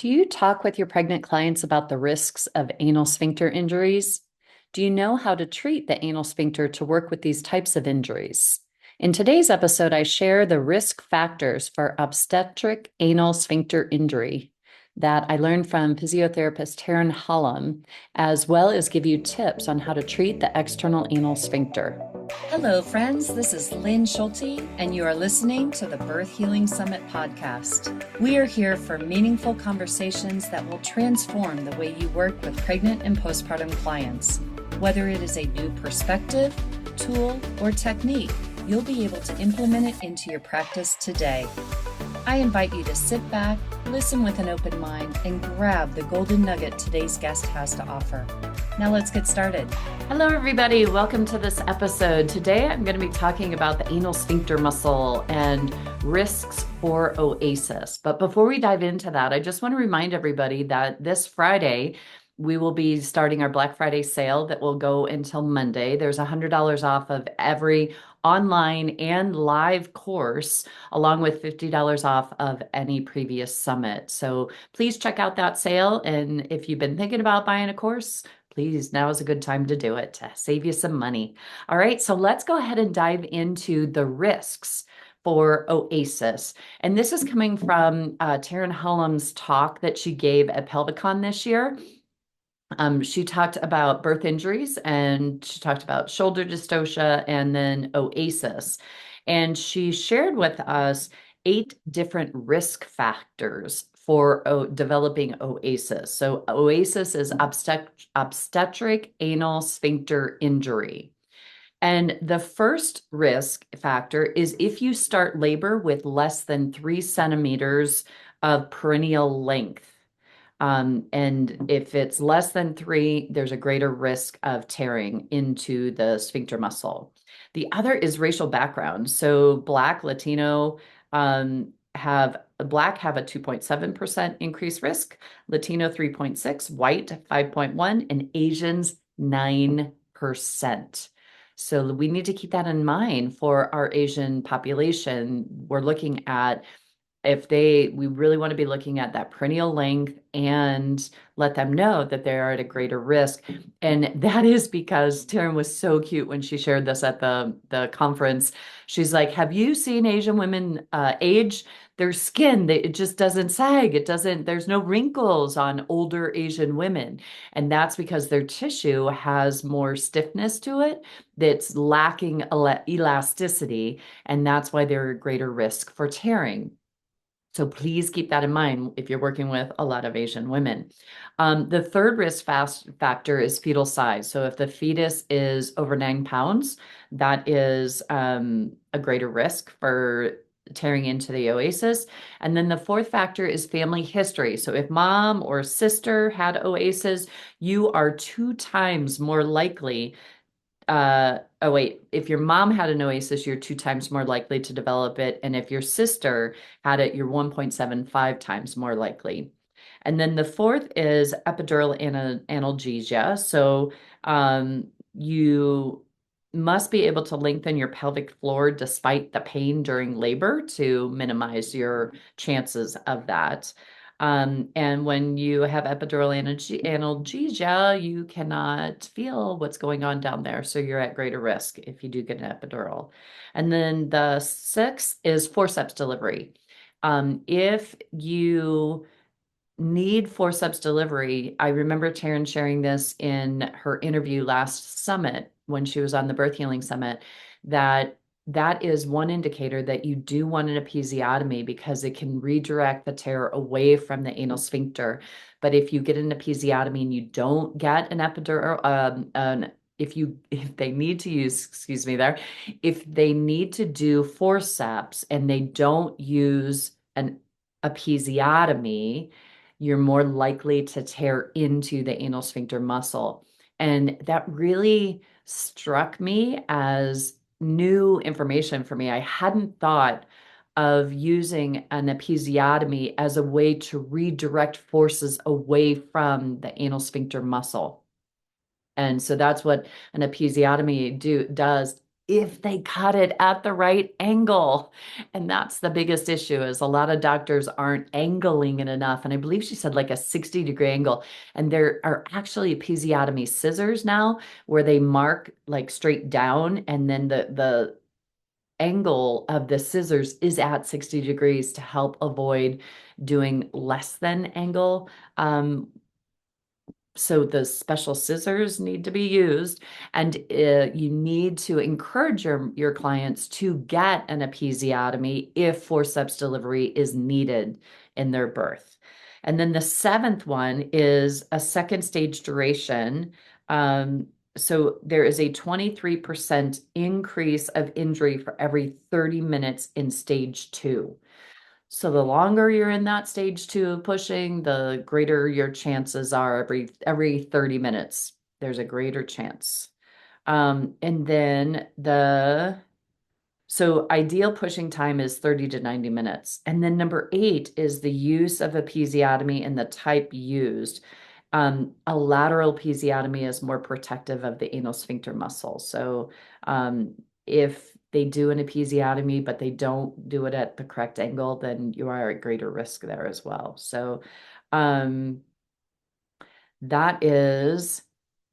Do you talk with your pregnant clients about the risks of anal sphincter injuries? Do you know how to treat the anal sphincter to work with these types of injuries? In today's episode, I share the risk factors for obstetric anal sphincter injury that I learned from physiotherapist Taryn Hallam, as well as give you tips on how to treat the external anal sphincter. Hello, friends. This is Lynn Schulte, and you are listening to the Birth Healing Summit podcast. We are here for meaningful conversations that will transform the way you work with pregnant and postpartum clients. Whether it is a new perspective, tool, or technique, you'll be able to implement it into your practice today. I invite you to sit back, listen with an open mind, and grab the golden nugget today's guest has to offer. Now let's get started. Hello, everybody. Welcome to this episode. Today, I'm going to be talking about the anal sphincter muscle and risks for OASIS. But before we dive into that, I just want to remind everybody that this Friday, we will be starting our Black Friday sale that will go until Monday. There's $100 off of every online and live course, along with $50 off of any previous summit. So please check out that sale. And if you've been thinking about buying a course, please, now is a good time to do it to save you some money. All right, so let's go ahead and dive into the risks for OASIS. And this is coming from Taryn Hallam's talk that she gave at Pelvicon this year. She talked about birth injuries, and she talked about shoulder dystocia and then OASIS. And she shared with us 8 different risk factors for developing OASIS. So OASIS is obstetric anal sphincter injury. And the first risk factor is if you start labor with less than 3 centimeters of perineal length. And if it's less than 3, there's a greater risk of tearing into the sphincter muscle. The other is racial background. So Black, Latino have a 2.7% increased risk, Latino 3.6, white 5.1, and Asians 9%. So we need to keep that in mind for our Asian population. We're looking at we really want to be looking at that perineal length and let them know that they are at a greater risk. And that is because Taryn was so cute when she shared this at the conference. She's like, have you seen Asian women age? Their skin, it just doesn't sag. There's no wrinkles on older Asian women. And that's because their tissue has more stiffness to it that's lacking elasticity. And that's why they're at greater risk for tearing. So please keep that in mind if you're working with a lot of Asian women. The third risk factor is fetal size. So if the fetus is over 9 pounds, that is a greater risk for tearing into the OASIS. And then the fourth factor is family history. So if mom or sister had OASIS, you are 2 times more likely if your mom had an OASIS, you're 2 times more likely to develop it. And if your sister had it, you're 1.75 times more likely. And then the fourth is epidural analgesia. So you must be able to lengthen your pelvic floor despite the pain during labor to minimize your chances of that. And when you have epidural analgesia, you cannot feel what's going on down there. So you're at greater risk if you do get an epidural. And then the 6th is forceps delivery. If you need forceps delivery, I remember Taryn sharing this in her interview last summit when she was on the Birth Healing Summit, that is one indicator that you do want an episiotomy because it can redirect the tear away from the anal sphincter. But if you get an episiotomy and you don't get an epidural, if they need to use, if they need to do forceps and they don't use an episiotomy, you're more likely to tear into the anal sphincter muscle. And that really struck me as new information for me. I hadn't thought of using an episiotomy as a way to redirect forces away from the anal sphincter muscle. And so that's what an episiotomy does if they cut it at the right angle. And that's the biggest issue is a lot of doctors aren't angling it enough. And I believe she said like a 60-degree angle. And there are actually episiotomy scissors now where they mark like straight down and then the angle of the scissors is at 60 degrees to help avoid doing less than angle. So the special scissors need to be used, and you need to encourage your clients to get an episiotomy if forceps delivery is needed in their birth. And then the seventh one is a second stage duration. So there is a 23% increase of injury for every 30 minutes in stage two. So the longer you're in that stage two of pushing, the greater your chances are every 30 minutes. There's a greater chance. And then so ideal pushing time is 30 to 90 minutes. And then number 8 is the use of episiotomy and the type used. A lateral episiotomy is more protective of the anal sphincter muscle. So if they do an episiotomy, but they don't do it at the correct angle, then you are at greater risk there as well. So um, that is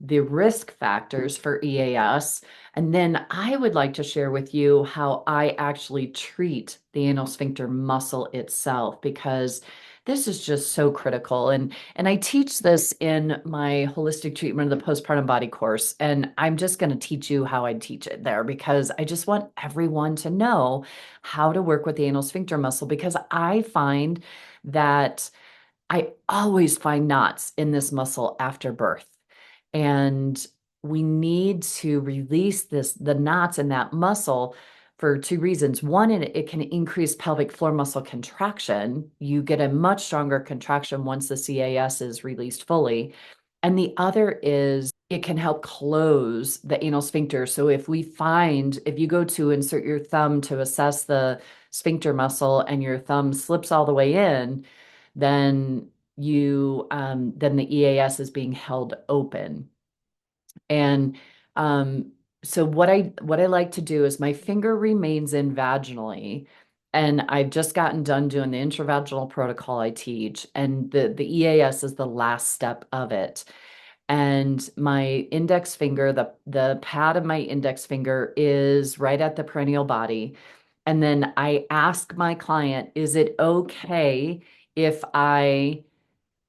the risk factors for EAS. And then I would like to share with you how I actually treat the anal sphincter muscle itself, because this is just so critical. And I teach this in my holistic treatment of the postpartum body course. And I'm just going to teach you how I teach it there because I just want everyone to know how to work with the anal sphincter muscle, because I find that I always find knots in this muscle after birth. And we need to release the knots in that muscle for two reasons. One, it can increase pelvic floor muscle contraction. You get a much stronger contraction once the CAS is released fully. And the other is it can help close the anal sphincter. So if you go to insert your thumb to assess the sphincter muscle and your thumb slips all the way in, then then the EAS is being held open. And so what I like to do is my finger remains in vaginally, and I've just gotten done doing the intravaginal protocol I teach, and the EAS is the last step of it. And my index finger, the pad of my index finger is right at the perineal body. And then I ask my client, is it okay if I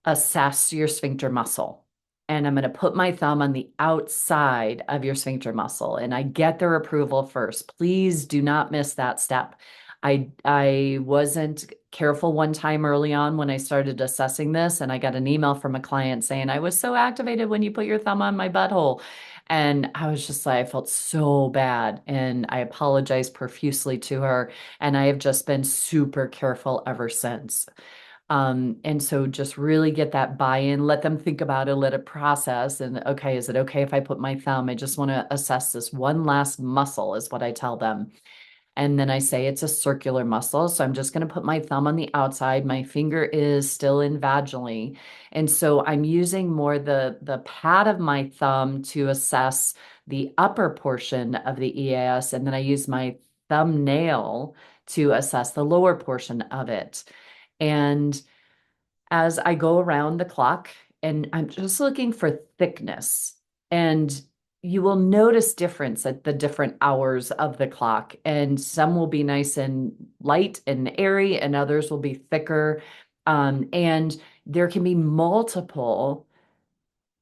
assess your sphincter muscle? And I'm going to put my thumb on the outside of your sphincter muscle, and I get their approval first. Please do not miss that step. I wasn't careful one time early on when I started assessing this, and I got an email from a client saying, I was so activated when you put your thumb on my butthole. And I was just like, I felt so bad. And I apologized profusely to her. And I have just been super careful ever since. And so just really get that buy-in, let them think about it, let it process. And okay, is it okay if I put my thumb? I just want to assess this one last muscle, is what I tell them. And then I say it's a circular muscle. So I'm just going to put my thumb on the outside. My finger is still in vaginally. And so I'm using more the pad of my thumb to assess the upper portion of the EAS. And then I use my thumbnail to assess the lower portion of it. And as I go around the clock, and I'm just looking for thickness, and you will notice difference at the different hours of the clock. And some will be nice and light and airy, and others will be thicker. And there can be multiple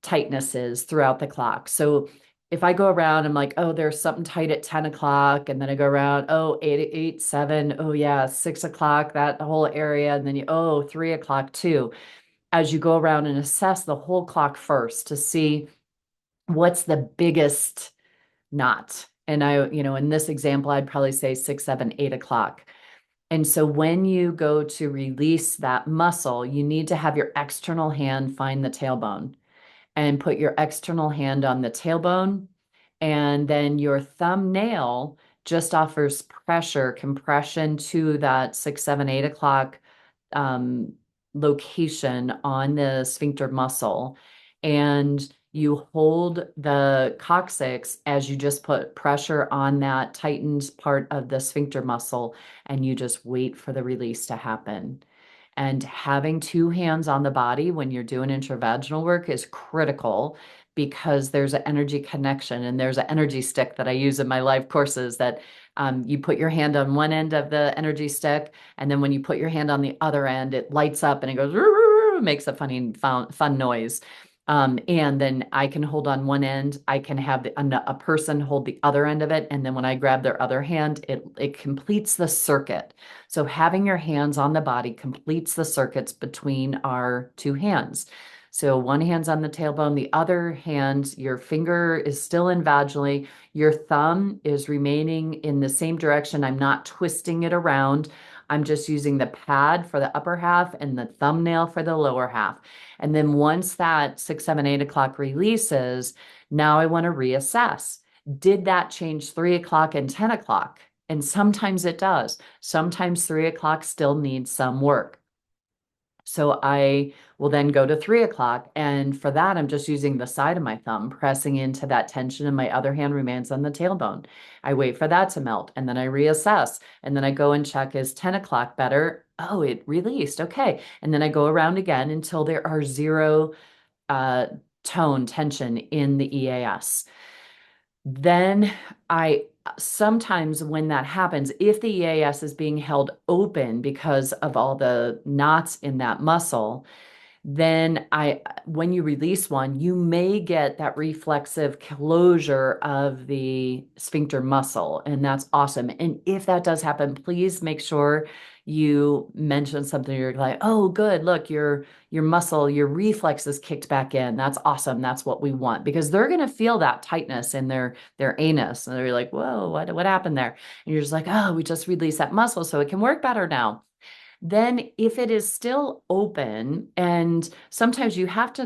tightnesses throughout the clock. So if I go around, I'm like, oh, there's something tight at 10 o'clock. And then I go around, oh, 8, 7. Oh, yeah, 6 o'clock, that whole area. And then 3 o'clock too. As you go around and assess the whole clock first to see what's the biggest knot. And in this example, I'd probably say 6, 7, 8 o'clock. And so when you go to release that muscle, you need to have your external hand find the tailbone and put your external hand on the tailbone. And then your thumbnail just offers pressure, compression to that 6, 7, 8 o'clock location on the sphincter muscle. And You hold the coccyx as you just put pressure on that tightened part of the sphincter muscle, and you just wait for the release to happen. And having two hands on the body when you're doing intravaginal work is critical because there's an energy connection, and there's an energy stick that I use in my live courses that you put your hand on one end of the energy stick, and then when you put your hand on the other end, it lights up and it goes, makes a funny fun noise. And then I can hold on one end, I can have a person hold the other end of it, and then when I grab their other hand, it completes the circuit. So having your hands on the body completes the circuits between our two hands. So one hand's on the tailbone, the other hand, your finger is still in vaginally, your thumb is remaining in the same direction. I'm not twisting it around. I'm just using the pad for the upper half and the thumbnail for the lower half. And then once that 6, 7, 8 o'clock releases, now I want to reassess. Did that change 3 o'clock and 10 o'clock? And sometimes it does. Sometimes 3 o'clock still needs some work. So I will then go to 3 o'clock. And for that, I'm just using the side of my thumb, pressing into that tension, and my other hand remains on the tailbone. I wait for that to melt, and then I reassess. And then I go and check, is 10 o'clock better? Oh, it released. Okay. And then I go around again until there are zero uh, tone tension in the EAS. Then I sometimes when that happens, if the EAS is being held open because of all the knots in that muscle, then when you release one, you may get that reflexive closure of the sphincter muscle, and that's awesome. And if that does happen, please make sure you mention something. You're like, oh, good, look, your muscle, your reflex is kicked back in. That's awesome. That's what we want, because they're going to feel that tightness in their anus, and they're like, whoa, what happened there? And you're just like, oh, we just released that muscle, so it can work better now. Then if it is still open, and sometimes you have to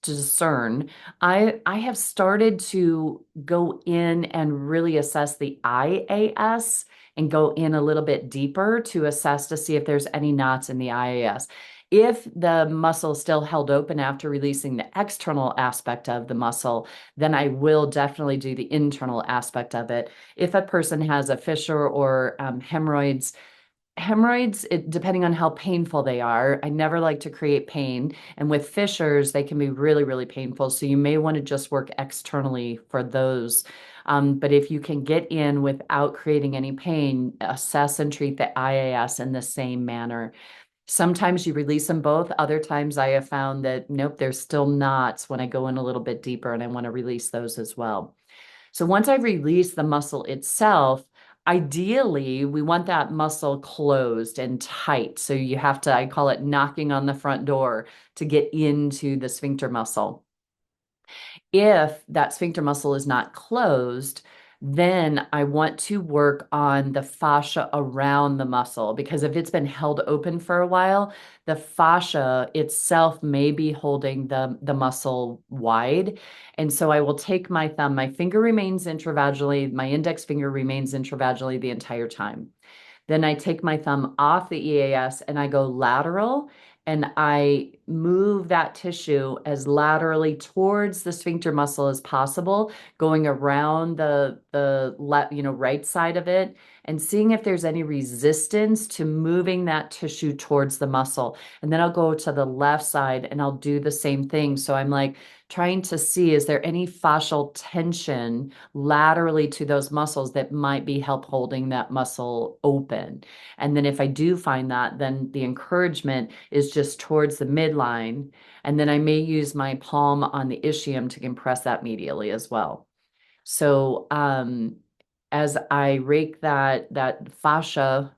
discern, I have started to go in and really assess the IAS and go in a little bit deeper to assess to see if there's any knots in the IAS. If the muscle is still held open after releasing the external aspect of the muscle, then I will definitely do the internal aspect of it. If a person has a fissure or hemorrhoids, depending on how painful they are, I never like to create pain. And with fissures, they can be really, really painful. So you may want to just work externally for those. But if you can get in without creating any pain, assess and treat the IAS in the same manner. Sometimes you release them both. Other times I have found that, nope, there's still knots when I go in a little bit deeper, and I want to release those as well. So once I release the muscle itself, ideally, we want that muscle closed and tight. So you have to, I call it knocking on the front door to get into the sphincter muscle. If that sphincter muscle is not closed, then I want to work on the fascia around the muscle, because if it's been held open for a while, the fascia itself may be holding the muscle wide. And so I will take my thumb, my finger remains intravaginally, my index finger remains intravaginally the entire time. Then I take my thumb off the EAS and I go lateral, and I move that tissue as laterally towards the sphincter muscle as possible, going around the left, right side of it, and seeing if there's any resistance to moving that tissue towards the muscle. And then I'll go to the left side and I'll do the same thing. So I'm like trying to see, is there any fascial tension laterally to those muscles that might be help holding that muscle open? And then if I do find that, then the encouragement is just towards the midline. And then I may use my palm on the ischium to compress that medially as well. So as I rake that fascia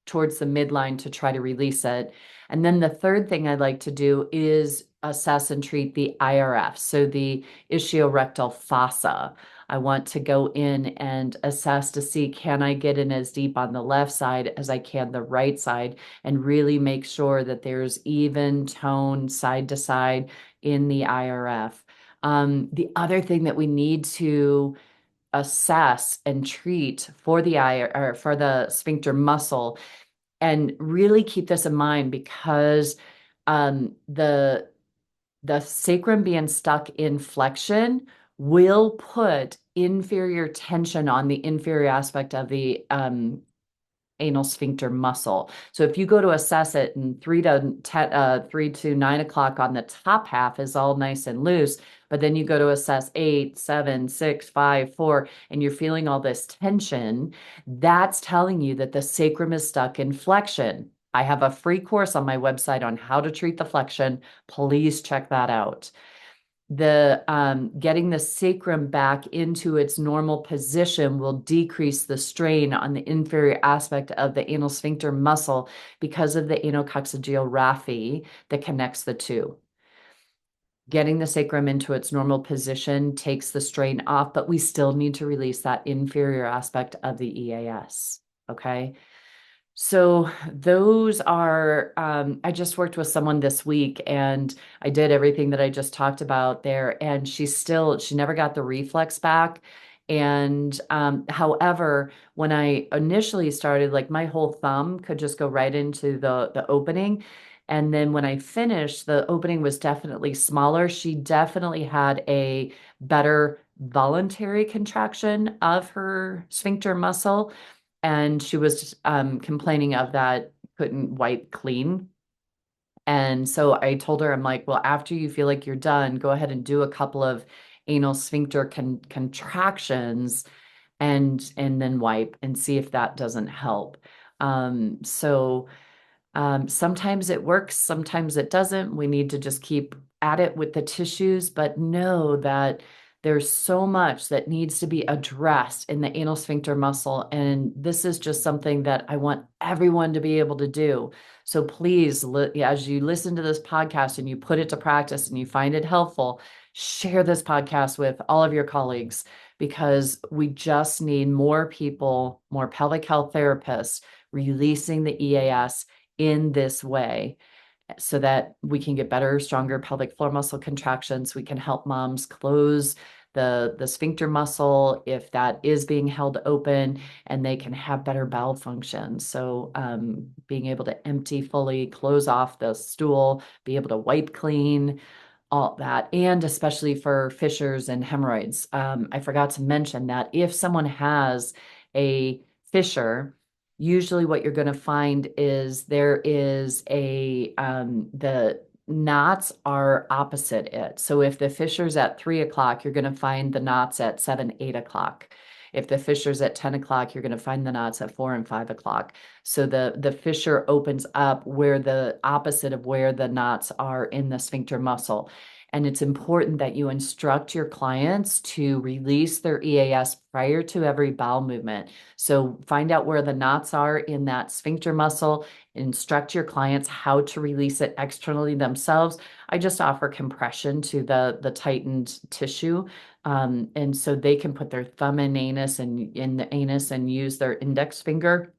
towards the midline to try to release it. And then the third thing I like to do is assess and treat the IRF, so the ishiorectal fossa. I want to go in and assess to see, can I get in as deep on the left side as I can the right side, and really make sure that there's even tone side to side in the IRF. The other thing that we need to assess and treat for the eye, or for the sphincter muscle, and really keep this in mind, because the The sacrum being stuck in flexion will put inferior tension on the inferior aspect of the anal sphincter muscle. So if you go to assess it and 3 to 9 o'clock on the top half is all nice and loose, but then you go to assess 8, 7, 6, 5, 4, and you're feeling all this tension, that's telling you that the sacrum is stuck in flexion. I have a free course on my website on how to treat the flexion. Please check that out. The getting the sacrum back into its normal position will decrease the strain on the inferior aspect of the anal sphincter muscle because of the anococcygeal raphe that connects the two. Getting the sacrum into its normal position takes the strain off, but we still need to release that inferior aspect of the EAS. Okay. So those are, I just worked with someone this week and I did everything that I just talked about there. And she never got the reflex back. And however, when I initially started, like my whole thumb could just go right into the opening. And then when I finished, the opening was definitely smaller. She definitely had a better voluntary contraction of her sphincter muscle, and she was complaining of that, couldn't wipe clean. And so I told her, I'm like, well, after you feel like you're done, go ahead and do a couple of anal sphincter contractions and then wipe and see if that doesn't help. Sometimes it works, sometimes it doesn't. We need to just keep at it with the tissues, but know that there's so much that needs to be addressed in the anal sphincter muscle. And this is just something that I want everyone to be able to do. So please, as you listen to this podcast and you put it to practice and you find it helpful, share this podcast with all of your colleagues, because we just need more people, more pelvic health therapists releasing the EAS in this way so that we can get better, stronger pelvic floor muscle contractions. We can help moms close the sphincter muscle if that is being held open, and they can have better bowel function. So being able to empty fully, close off the stool, be able to wipe clean, all that, and especially for fissures and hemorrhoids. I forgot to mention that if someone has a fissure, usually what you're going to find is there is the knots are opposite it. So if the fissure's at 3 o'clock, you're going to find the knots at 7, 8 o'clock. If the fissure's at 10 o'clock, you're going to find the knots at 4 and 5 o'clock. So the fissure opens up where the opposite of where the knots are in the sphincter muscle. And it's important that you instruct your clients to release their EAS prior to every bowel movement. So find out where the knots are in that sphincter muscle, instruct your clients how to release it externally themselves. I just offer compression to the tightened tissue. And so they can put their thumb in the anus and use their index finger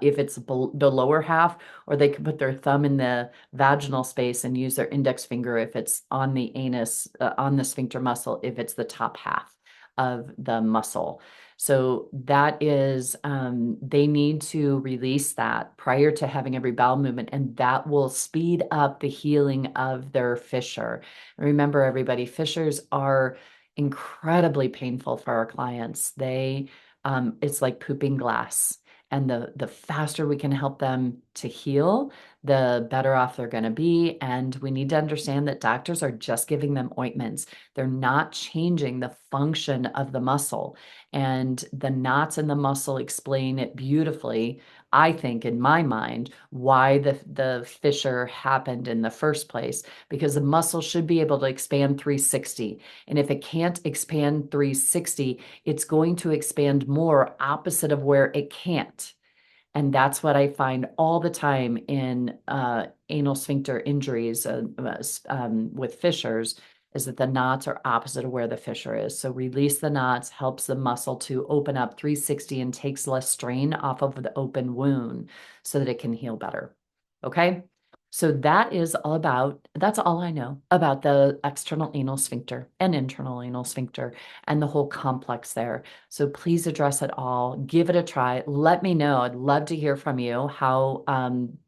if it's the lower half, or they can put their thumb in the vaginal space and use their index finger if it's on the anus, on the sphincter muscle, if it's the top half of the muscle. So that is, they need to release that prior to having every bowel movement, and that will speed up the healing of their fissure. And remember, everybody, fissures are incredibly painful for our clients. It's like pooping glass. And the faster we can help them to heal, the better off they're going to be. And we need to understand that doctors are just giving them ointments. They're not changing the function of the muscle. And the knots in the muscle explain it beautifully, I think, in my mind, why the fissure happened in the first place. Because the muscle should be able to expand 360. And if it can't expand 360, it's going to expand more opposite of where it can't. And that's what I find all the time in anal sphincter injuries with fissures, is that the knots are opposite of where the fissure is. So release the knots, helps the muscle to open up 360 and takes less strain off of the open wound so that it can heal better. Okay? So that's all I know about the external anal sphincter and internal anal sphincter and the whole complex there. So please address it all. Give it a try. Let me know. I'd love to hear from you how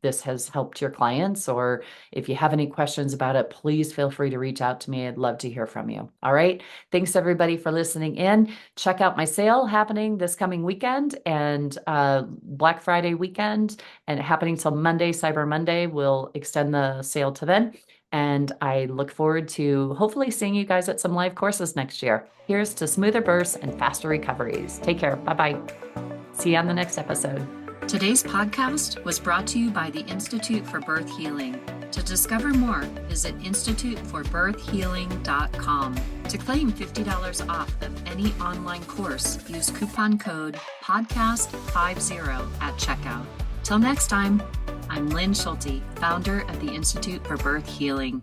this has helped your clients, or if you have any questions about it, please feel free to reach out to me. I'd love to hear from you. All right. Thanks everybody for listening in. Check out my sale happening this coming weekend and Black Friday weekend, and happening till Monday, Cyber Monday. We'll extend the sale to then. And I look forward to hopefully seeing you guys at some live courses next year. Here's to smoother births and faster recoveries. Take care. Bye-bye. See you on the next episode. Today's podcast was brought to you by the Institute for Birth Healing. To discover more, visit instituteforbirthhealing.com. To claim $50 off of any online course, use coupon code PODCAST50 at checkout. Till next time, I'm Lynn Schulte, founder of the Institute for Birth Healing.